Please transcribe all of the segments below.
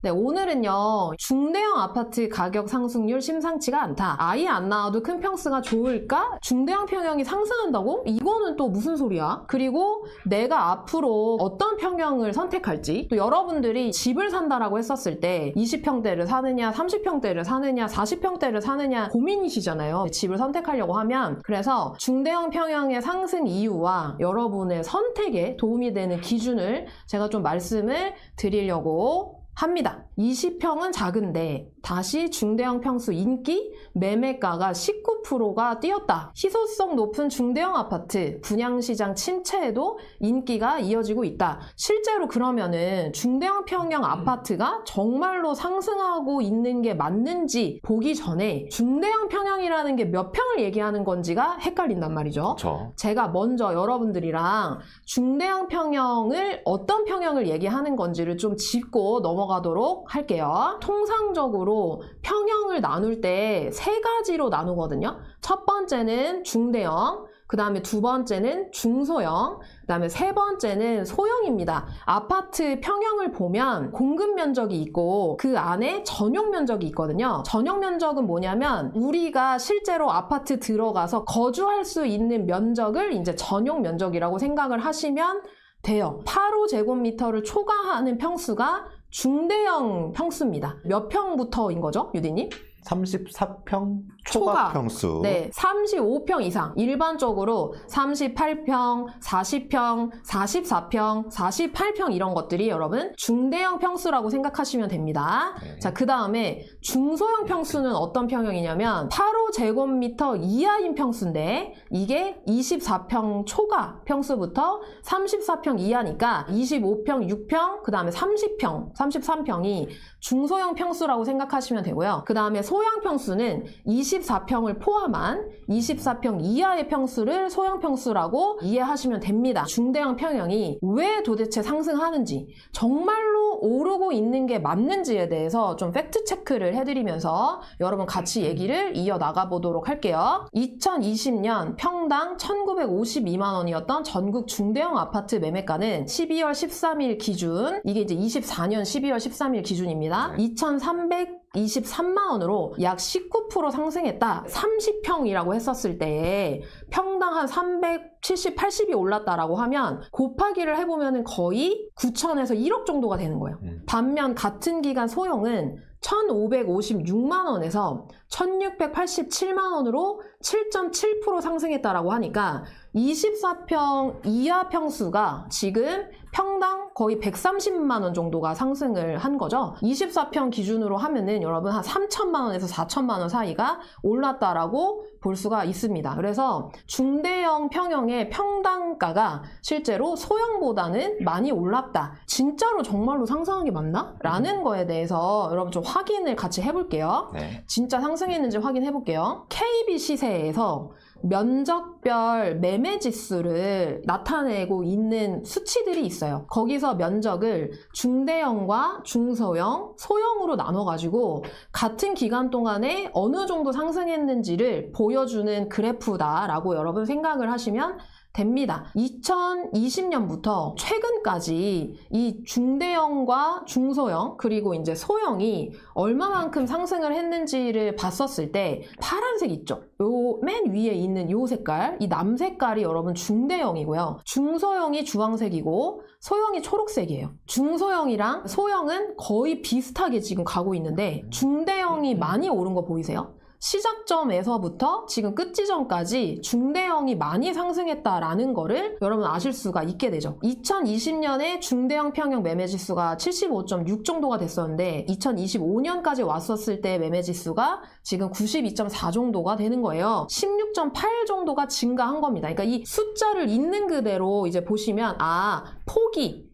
네, 오늘은요, 중대형 아파트 가격 상승률 심상치가 않다. 아예 안 나와도 큰 평수가 좋을까? 중대형 평형이 상승한다고? 이거는 또 무슨 소리야? 그리고 내가 앞으로 어떤 평형을 선택할지, 또 여러분들이 집을 산다라고 했었을 때 20평대를 사느냐, 30평대를 사느냐, 40평대를 사느냐 고민이시잖아요. 집을 선택하려고 하면. 그래서 중대형 평형의 상승 이유와 여러분의 선택에 도움이 되는 기준을 제가 좀 말씀을 드리려고 합니다. 20평은 작은데 다시 중대형 평수 인기, 매매가가 19%가 뛰었다. 희소성 높은 중대형 아파트, 분양시장 침체에도 인기가 이어지고 있다. 실제로 그러면은 중대형 평형 아파트가 정말로 상승하고 있는 게 맞는지 보기 전에 중대형 평형이라는 게 몇 평을 얘기하는 건지가 헷갈린단 말이죠. 그렇죠. 제가 먼저 여러분들이랑 중대형 평형을 어떤 평형을 얘기하는 건지를 좀 짚고 넘어가도록 할게요. 통상적으로 평형을 나눌 때 세 가지로 나누거든요. 첫 번째는 중대형, 그 다음에 두 번째는 중소형, 그 다음에 세 번째는 소형입니다. 아파트 평형을 보면 공급 면적이 있고 그 안에 전용 면적이 있거든요. 전용 면적은 뭐냐면 우리가 실제로 아파트 들어가서 거주할 수 있는 면적을 이제 전용 면적이라고 생각을 하시면 돼요. 8호제곱미터를 초과하는 평수가 중대형 평수입니다. 몇 평부터인 거죠, 유디님? 34평 초과 평수. 네, 35평 이상. 일반적으로 38평, 40평, 44평, 48평 이런 것들이 여러분 중대형 평수라고 생각하시면 됩니다. 네. 자, 그 다음에 중소형 평수는 어떤 평형이냐면 8호제곱미터 이하인 평수인데 이게 24평 초과 평수부터 34평 이하니까 25평, 6평, 그 다음에 30평, 33평이 중소형 평수라고 생각하시면 되고요. 그 다음에 소형 평수는 24평을 포함한 24평 이하의 평수를 소형 평수라고 이해하시면 됩니다. 중대형 평형이 왜 도대체 상승하는지, 정말로 오르고 있는 게 맞는지에 대해서 좀 팩트 체크를 해드리면서 여러분 같이 얘기를 이어나가 보도록 할게요. 2020년 평당 1952만 원이었던 전국 중대형 아파트 매매가는 12월 13일 기준, 이게 이제 24년 12월 13일 기준입니다. 2,323만 원으로 약 19% 상승했다. 30평이라고 했었을 때 평당 한 370, 80이 올랐다라고 하면 곱하기를 해보면 거의 9천에서 1억 정도가 되는 거예요. 반면 같은 기간 소형은 1,556만 원에서 1,687만 원으로 7.7% 상승했다라고 하니까 24평 이하 평수가 지금 평당 거의 130만 원 정도가 상승을 한 거죠. 24평 기준으로 하면은 여러분 한 3천만 원에서 4천만 원 사이가 올랐다라고 볼 수가 있습니다. 그래서 중대형 평형의 평당가가 실제로 소형보다는 많이 올랐다. 진짜로 정말로 상승한 게 맞나? 라는 거에 대해서 여러분 좀 확인을 같이 해볼게요. 네. 진짜 상승했는지 확인해 볼게요. KB 시세에서 면적별 매매 지수를 나타내고 있는 수치들이 있어요. 거기서 면적을 중대형과 중소형, 소형으로 나눠가지고 같은 기간 동안에 어느 정도 상승했는지를 보여주는 그래프다라고 여러분 생각을 하시면 됩니다. 2020년부터 최근까지 이 중대형과 중소형 그리고 이제 소형이 얼마만큼 상승을 했는지를 봤었을 때 파란색 있죠? 요 맨 위에 있는 요 색깔, 이 남색깔이 여러분 중대형이고요. 중소형이 주황색이고 소형이 초록색이에요. 중소형이랑 소형은 거의 비슷하게 지금 가고 있는데 중대형이 많이 오른 거 보이세요? 시작점에서부터 지금 끝 지점까지 중대형이 많이 상승했다라는 거를 여러분 아실 수가 있게 되죠. 2020년에 중대형 평형 매매지수가 75.6 정도가 됐었는데 2025년까지 왔었을 때 매매지수가 지금 92.4 정도가 되는 거예요. 16.8 정도가 증가한 겁니다. 그러니까 이 숫자를 있는 그대로 이제 보시면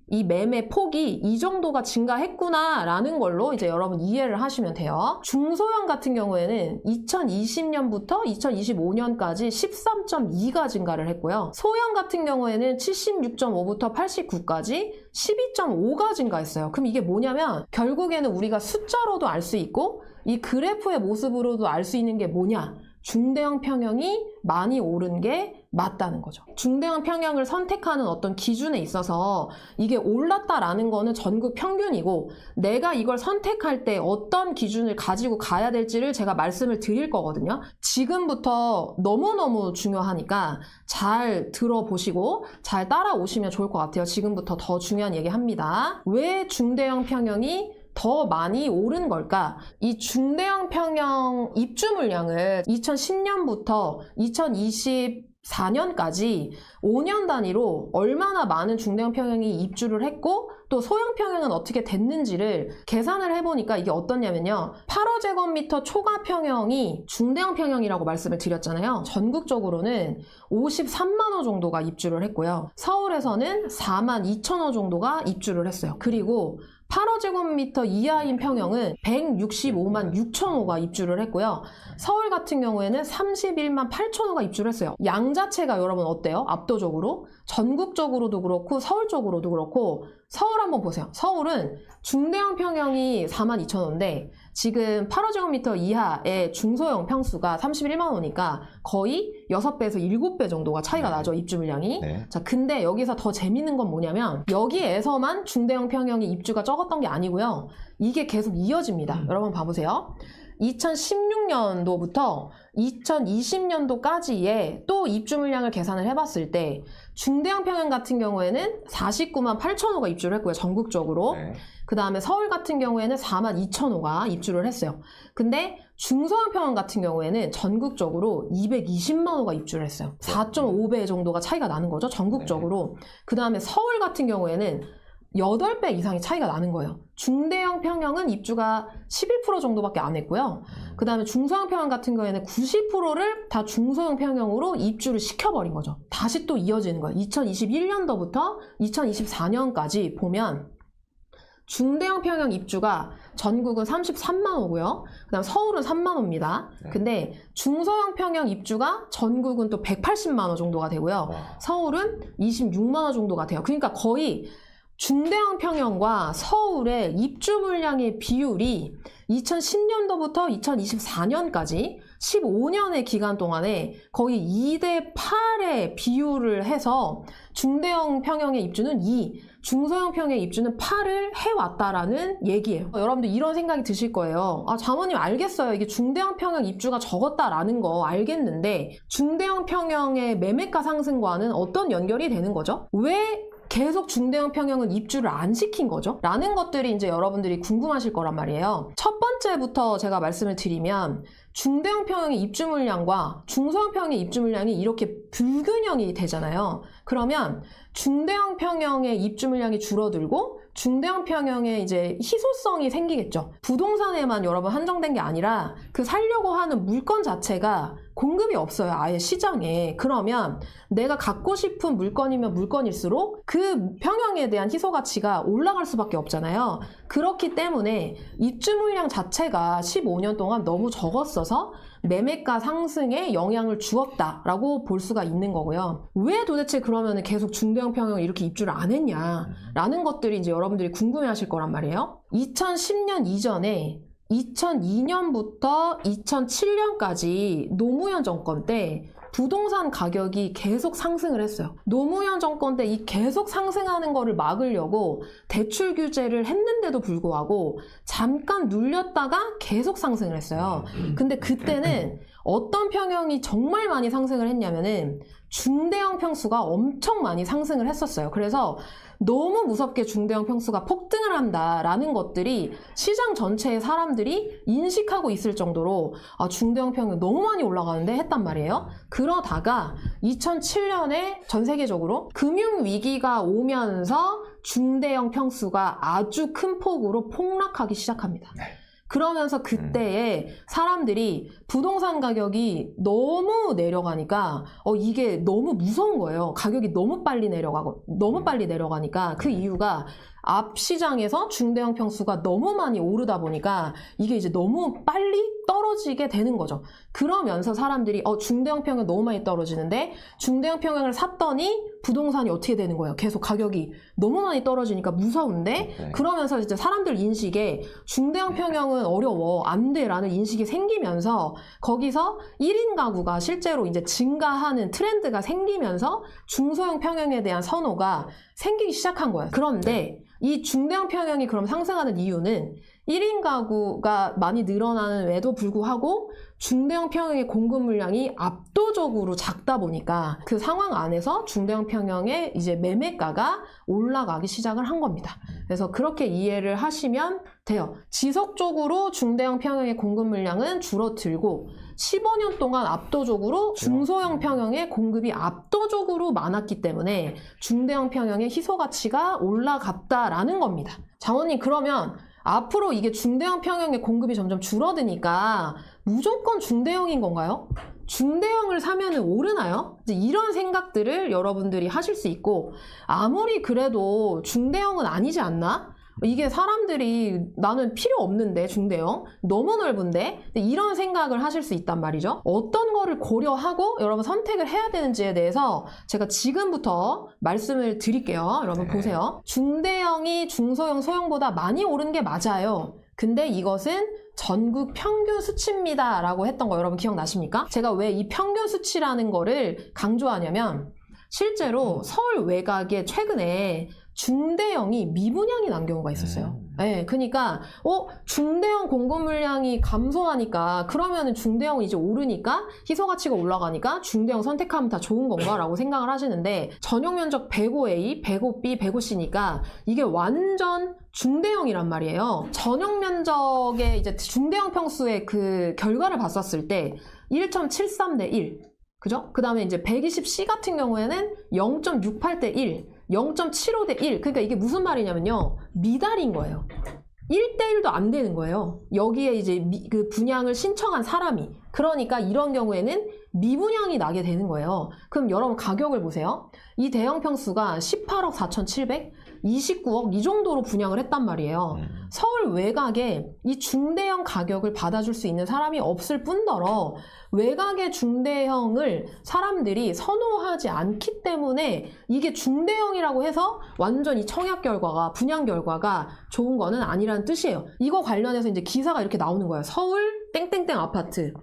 이 매매 폭이 이 정도가 증가했구나 라는 걸로 이제 여러분 이해를 하시면 돼요. 중소형 같은 경우에는 2020년부터 2025년까지 13.2가 증가를 했고요. 소형 같은 경우에는 76.5부터 89까지 12.5가 증가했어요. 그럼 이게 뭐냐면 결국에는 우리가 숫자로도 알 수 있고 이 그래프의 모습으로도 알 수 있는 게 뭐냐? 중대형 평형이 많이 오른 게 맞다는 거죠. 중대형 평형을 선택하는 어떤 기준에 있어서 이게 올랐다라는 거는 전국 평균이고 내가 이걸 선택할 때 어떤 기준을 가지고 가야 될지를 제가 말씀을 드릴 거거든요. 지금부터 너무너무 중요하니까 잘 들어보시고 잘 따라오시면 좋을 것 같아요. 지금부터 더 중요한 얘기 합니다. 왜 중대형 평형이 더 많이 오른 걸까? 이 중대형 평형 입주 물량을 2010년부터 2024년까지 5년 단위로 얼마나 많은 중대형 평형이 입주를 했고 또 소형 평형은 어떻게 됐는지를 계산을 해보니까 이게 어떻냐면요. 8호제곱미터 초과 평형이 중대형 평형이라고 말씀을 드렸잖아요. 전국적으로는 53만 호 정도가 입주를 했고요. 서울에서는 4만 2천 호 정도가 입주를 했어요. 그리고 8호제곱미터 이하인 평형은 165만 6천 호가 입주를 했고요. 서울 같은 경우에는 31만 8천 호가 입주를 했어요. 양 자체가 여러분 어때요? 압도적으로? 전국적으로도 그렇고 서울 쪽으로도 그렇고 서울 한번 보세요. 서울은 중대형 평형이 4만 2천 호인데 지금 8호제곱미터 이하의 중소형 평수가 31만 호니까 거의 6배에서 7배 정도가 차이가 나죠. 입주 물량이. 네. 자, 근데 여기서 더 재밌는 건 뭐냐면 여기에서만 중대형 평형이 입주가 적었던 게 아니고요. 이게 계속 이어집니다. 여러분 봐보세요. 2016년도부터 2020년도까지의 또 입주 물량을 계산을 해봤을 때 중대형 평형 같은 경우에는 49만 8천 호가 입주를 했고요. 전국적으로. 네. 그 다음에 서울 같은 경우에는 4만 2천 호가 입주를 했어요. 근데 중소형 평형 같은 경우에는 전국적으로 220만 호가 입주를 했어요. 4.5배 정도가 차이가 나는 거죠. 전국적으로. 그 다음에 서울 같은 경우에는 8배 이상의 차이가 나는 거예요. 중대형 평형은 입주가 11% 정도밖에 안 했고요. 그 다음에 중소형 평형 같은 경우에는 90%를 다 중소형 평형으로 입주를 시켜버린 거죠. 다시 또 이어지는 거예요. 2021년도부터 2024년까지 보면 중대형 평형 입주가 전국은 33만 호고요. 그 다음 서울은 3만 호입니다. 네. 근데 중소형 평형 입주가 전국은 또 180만 호 정도가 되고요. 와. 서울은 26만 호 정도가 돼요. 그러니까 거의 중대형 평형과 서울의 입주 물량의 비율이 2010년도부터 2024년까지 15년의 기간 동안에 거의 2대 8의 비율을 해서 중대형 평형의 입주는 2, 중소형 평형의 입주는 8을 해왔다라는 얘기예요. 여러분들 이런 생각이 드실 거예요. 아, 자모님 알겠어요. 이게 중대형 평형 입주가 적었다라는 거 알겠는데 중대형 평형의 매매가 상승과는 어떤 연결이 되는 거죠? 왜 계속 중대형 평형은 입주를 안 시킨 거죠? 라는 것들이 이제 여러분들이 궁금하실 거란 말이에요. 첫 번째부터 제가 말씀을 드리면 중대형 평형의 입주 물량과 중소형 평형의 입주 물량이 이렇게 불균형이 되잖아요. 그러면 중대형 평형의 입주 물량이 줄어들고 중대형 평형의 이제 희소성이 생기겠죠. 부동산에만 여러분 한정된 게 아니라 그 살려고 하는 물건 자체가 공급이 없어요. 아예 시장에. 그러면 내가 갖고 싶은 물건이면 물건일수록 그 평형에 대한 희소 가치가 올라갈 수밖에 없잖아요. 그렇기 때문에 입주 물량 자체가 15년 동안 너무 적었어서 매매가 상승에 영향을 주었다라고 볼 수가 있는 거고요. 왜 도대체 그러면 계속 중대형 평형을 이렇게 입주를 안 했냐라는 것들이 이제 여러분들이 궁금해하실 거란 말이에요. 2010년 이전에 2002년부터 2007년까지 노무현 정권 때 부동산 가격이 계속 상승을 했어요. 노무현 정권 때 이 계속 상승하는 거를 막으려고 대출 규제를 했는데도 불구하고 잠깐 눌렸다가 계속 상승을 했어요. 근데 그때는 어떤 평형이 정말 많이 상승을 했냐면은 중대형 평수가 엄청 많이 상승을 했었어요. 그래서 너무 무섭게 중대형 평수가 폭등을 한다라는 것들이 시장 전체의 사람들이 인식하고 있을 정도로 아, 중대형 평형이 너무 많이 올라가는데 했단 말이에요. 그러다가 2007년에 전 세계적으로 금융위기가 오면서 중대형 평수가 아주 큰 폭으로 폭락하기 시작합니다. 그러면서 그때에 사람들이 부동산 가격이 너무 내려가니까 이게 너무 무서운 거예요. 가격이 너무 빨리 내려가니까 그 이유가 앞 시장에서 중대형 평수가 너무 많이 오르다 보니까 이게 이제 너무 빨리 떨어지게 되는 거죠. 그러면서 사람들이 중대형 평형 너무 많이 떨어지는데 중대형 평형을 샀더니 부동산이 어떻게 되는 거예요? 계속 가격이 너무 많이 떨어지니까 무서운데 네. 그러면서 이제 사람들 인식에 중대형 평형은 어려워 안 돼라는 인식이 생기면서 거기서 1인 가구가 실제로 이제 증가하는 트렌드가 생기면서 중소형 평형에 대한 선호가 생기기 시작한 거예요. 그런데 이 중대형 평형이 그럼 상승하는 이유는 1인 가구가 많이 늘어나는에도 불구하고 중대형 평형의 공급 물량이 압도적으로 작다 보니까 그 상황 안에서 중대형 평형의 이제 매매가가 올라가기 시작을 한 겁니다. 그래서 그렇게 이해를 하시면 돼요. 지속적으로 중대형 평형의 공급 물량은 줄어들고 15년 동안 압도적으로 중소형 평형의 공급이 압도적으로 많았기 때문에 중대형 평형의 희소 가치가 올라갔다라는 겁니다. 장원님, 그러면 앞으로 이게 중대형 평형의 공급이 점점 줄어드니까 무조건 중대형인 건가요? 중대형을 사면은 오르나요? 이제 이런 생각들을 여러분들이 하실 수 있고, 아무리 그래도 중대형은 아니지 않나? 이게 사람들이 나는 필요 없는데 중대형 너무 넓은데 이런 생각을 하실 수 있단 말이죠. 어떤 거를 고려하고 여러분 선택을 해야 되는지에 대해서 제가 지금부터 말씀을 드릴게요. 여러분 보세요. 중대형이 중소형 소형보다 많이 오른 게 맞아요. 근데 이것은 전국 평균 수치입니다 라고 했던 거 여러분 기억나십니까? 제가 왜 이 평균 수치라는 거를 강조하냐면 실제로 서울 외곽에 최근에 중대형이 미분양이 난 경우가 있었어요. 네, 그러니까 중대형 공급 물량이 감소하니까 그러면은 중대형은 이제 오르니까 희소 가치가 올라가니까 중대형 선택하면 다 좋은 건가라고 생각을 하시는데 전용 면적 105A, 105B, 105C니까 이게 완전 중대형이란 말이에요. 전용 면적의 이제 중대형 평수의 그 결과를 봤었을 때 1.73 대 1. 그죠? 그 다음에 이제 120C 같은 경우에는 0.68 대 1, 0.75 대 1. 그러니까 이게 무슨 말이냐면요. 미달인 거예요. 1대1도 안 되는 거예요. 여기에 이제 그 분양을 신청한 사람이. 그러니까 이런 경우에는 미분양이 나게 되는 거예요. 그럼 여러분 가격을 보세요. 이 대형 평수가 18억 4,700, 29억 이 정도로 분양을 했단 말이에요. 서울 외곽에 이 중대형 가격을 받아줄 수 있는 사람이 없을 뿐더러 외곽의 중대형을 사람들이 선호하지 않기 때문에 이게 중대형이라고 해서 완전 이 청약 결과가 분양 결과가 좋은 거는 아니라는 뜻이에요. 이거 관련해서 이제 기사가 이렇게 나오는 거예요. 서울 땡땡땡 아파트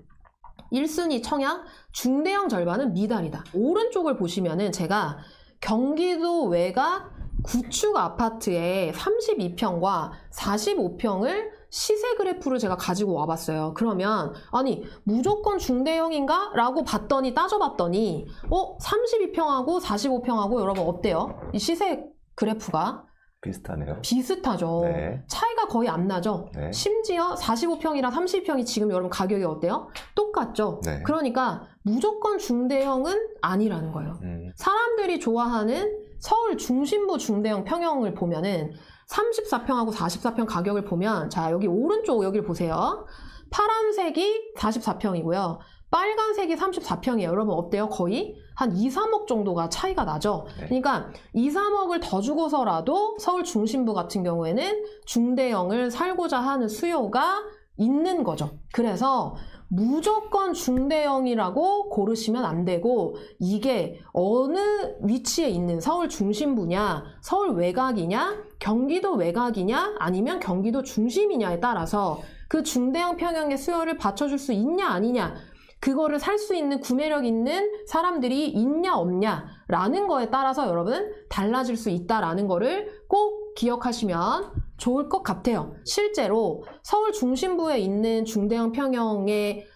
1순위 청약 중대형 절반은 미달이다. 오른쪽을 보시면은 제가 경기도 외곽 구축 아파트의 32평과 45평을 시세 그래프를 제가 가지고 와봤어요. 그러면 아니 무조건 중대형인가? 라고 봤더니 따져봤더니 32평하고 45평하고 여러분 어때요? 이 시세 그래프가 비슷하네요. 비슷하죠. 네. 차이가 거의 안 나죠. 네. 심지어 45평이랑 30평이 지금 여러분 가격이 어때요? 똑같죠. 네. 그러니까 무조건 중대형은 아니라는 거예요. 사람들이 좋아하는 서울 중심부 중대형 평형을 보면은 34평하고 44평 가격을 보면 자 여기 오른쪽 여기를 보세요. 파란색이 44평이고요. 빨간색이 34평이에요. 여러분 어때요? 거의 한 2, 3억 정도가 차이가 나죠. 네. 그러니까 2, 3억을 더 주고서라도 서울 중심부 같은 경우에는 중대형을 살고자 하는 수요가 있는 거죠. 그래서 무조건 중대형이라고 고르시면 안 되고 이게 어느 위치에 있는 서울 중심부냐, 서울 외곽이냐, 경기도 외곽이냐, 아니면 경기도 중심이냐에 따라서 그 중대형 평형의 수요를 받쳐줄 수 있냐 아니냐 그거를 살 수 있는 구매력 있는 사람들이 있냐 없냐라는 거에 따라서 여러분 달라질 수 있다라는 거를 꼭 기억하시면 좋을 것 같아요. 실제로 서울 중심부에 있는 중대형 평형의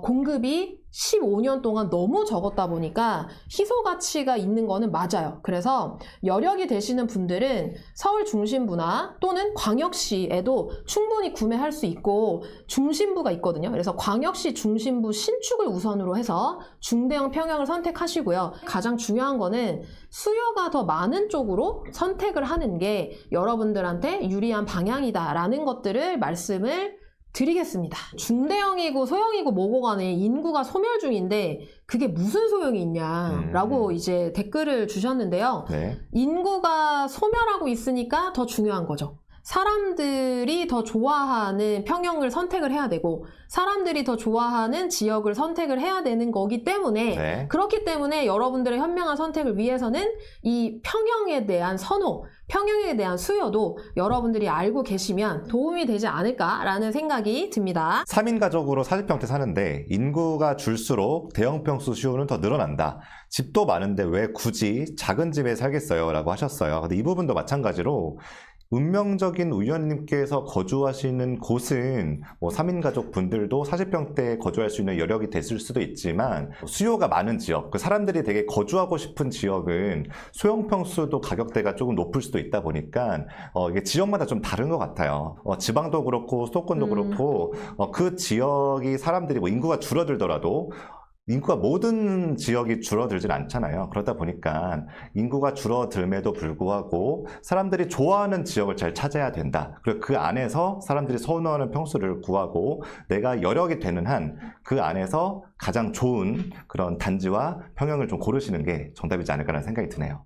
공급이 15년 동안 너무 적었다 보니까 희소 가치가 있는 거는 맞아요. 그래서 여력이 되시는 분들은 서울 중심부나 또는 광역시에도 충분히 구매할 수 있고 중심부가 있거든요. 그래서 광역시 중심부 신축을 우선으로 해서 중대형 평형을 선택하시고요. 가장 중요한 거는 수요가 더 많은 쪽으로 선택을 하는 게 여러분들한테 유리한 방향이다라는 것들을 말씀을 드리겠습니다. 중대형이고 소형이고 뭐고 간에 인구가 소멸 중인데 그게 무슨 소용이 있냐라고 이제 댓글을 주셨는데요. 네. 인구가 소멸하고 있으니까 더 중요한 거죠. 사람들이 더 좋아하는 평형을 선택을 해야 되고 사람들이 더 좋아하는 지역을 선택을 해야 되는 거기 때문에 네. 그렇기 때문에 여러분들의 현명한 선택을 위해서는 이 평형에 대한 선호, 평형에 대한 수요도 여러분들이 알고 계시면 도움이 되지 않을까라는 생각이 듭니다. 3인 가족으로 40평대 사는데 인구가 줄수록 대형평수 수요는 더 늘어난다. 집도 많은데 왜 굳이 작은 집에 살겠어요? 라고 하셨어요. 근데 이 부분도 마찬가지로 운명적인 우연님께서 거주하시는 곳은 뭐 3인 가족 분들도 40평대에 거주할 수 있는 여력이 됐을 수도 있지만 수요가 많은 지역, 그 사람들이 되게 거주하고 싶은 지역은 소형평수도 가격대가 조금 높을 수도 있다 보니까 이게 지역마다 좀 다른 것 같아요. 지방도 그렇고 수도권도 그렇고 그 지역이 사람들이 뭐 인구가 줄어들더라도 인구가 모든 지역이 줄어들진 않잖아요. 그러다 보니까 인구가 줄어들m에도 불구하고 사람들이 좋아하는 지역을 잘 찾아야 된다. 그리고 그 안에서 사람들이 선호하는 평수를 구하고 내가 여력이 되는 한 그 안에서 가장 좋은 그런 단지와 평형을 좀 고르시는 게 정답이지 않을까라는 생각이 드네요.